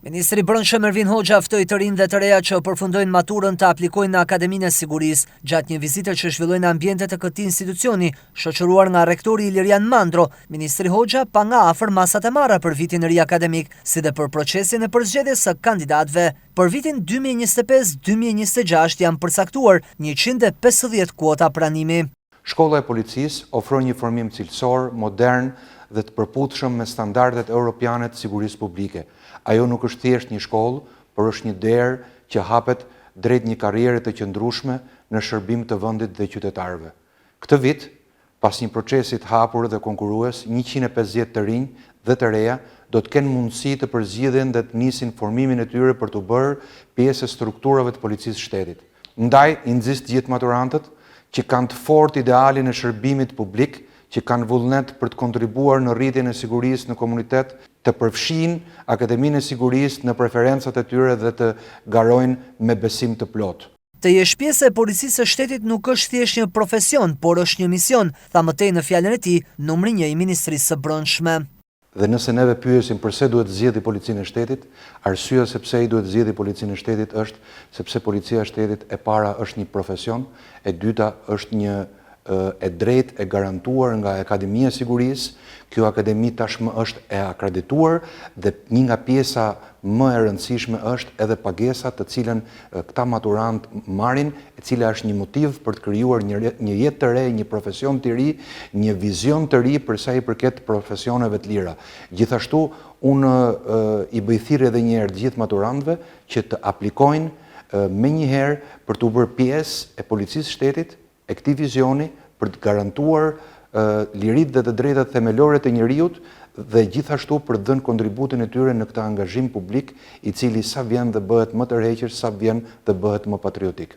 Ministri i Brendshëm Ervin Hoxha ftoi të rinj dhe të reja që përfundojnë maturën të aplikojnë në Akademinë e Sigurisë. Gjatë një vizite që zhvilloi në ambientet e këtij institucioni, shoqëruar nga rektori Ilirian Mandro, ministri Hoxha pa nga afër masat e marra për vitin e ri akademik, si dhe për procesin e përzgjedhjes së kandidatëve. Për vitin 2025-2026 janë përcaktuar 150 kuota pranimi. Shkolla e Policisë ofron një formim cilësor, modern dhe të përputhshëm me standardet europiane të sigurisë publike. Ajo nuk është thjesht një shkollë, por është një derë që hapet drejt një karriere të qëndrueshme në shërbim të vendit dhe qytetarëve. Këtë vit, pas një procesi të hapur dhe konkurrues, 150 të rinj dhe të reja do të kenë mundësi të përzgjidhen dhe të nisin formimin e tyre për të bërë pjesë e strukturave të policisë shtetit. Ndaj, i nxit të gjithë maturantët që kanë të fortë idealin e shërbimit publik, që kanë vullnet për të kontribuar në rritjen e sigurisë në komunitet, të përfshin Akademinë e Sigurisë në preferencat e tyre dhe të garojnë me besim të plotë. Të jesh pjesë e policisë së shtetit nuk është thjesht një profesion, por është një mision, tha mëtej në fjalën e tij numri 1 i Ministrisë së Brendshme. Dhe nëse neve pyesim pse duhet zgjedhë policinë e shtetit, arsyeja se pse i duhet zgjedhë policinë e shtetit është sepse policia e shtetit e para është një profesion, e dyta është një e drejt e garantuar nga Akademia e Sigurisë. Kjo akademi tashmë është e akredituar dhe një nga pjesa më e rëndësishme është edhe pagesa të cilën këta maturant marrin, e cila është një motiv për të krijuar një jetë të re, një profesion të ri, një vizion të ri për sa i përket profesioneve të lira. Gjithashtu, unë i bëj thirrje edhe një herë të gjithë maturantëve që të aplikojnë menjëherë për të bërë pjesë e policisë së shtetit, e këtij vizioni për të garantuar liritë dhe të drejtat themelore të njerëzit dhe gjithashtu për të dhënë kontributin e tyre në këtë angazhim publik, i cili sa vjen dhe bëhet më tërheqës, sa vjen dhe bëhet më patriotik.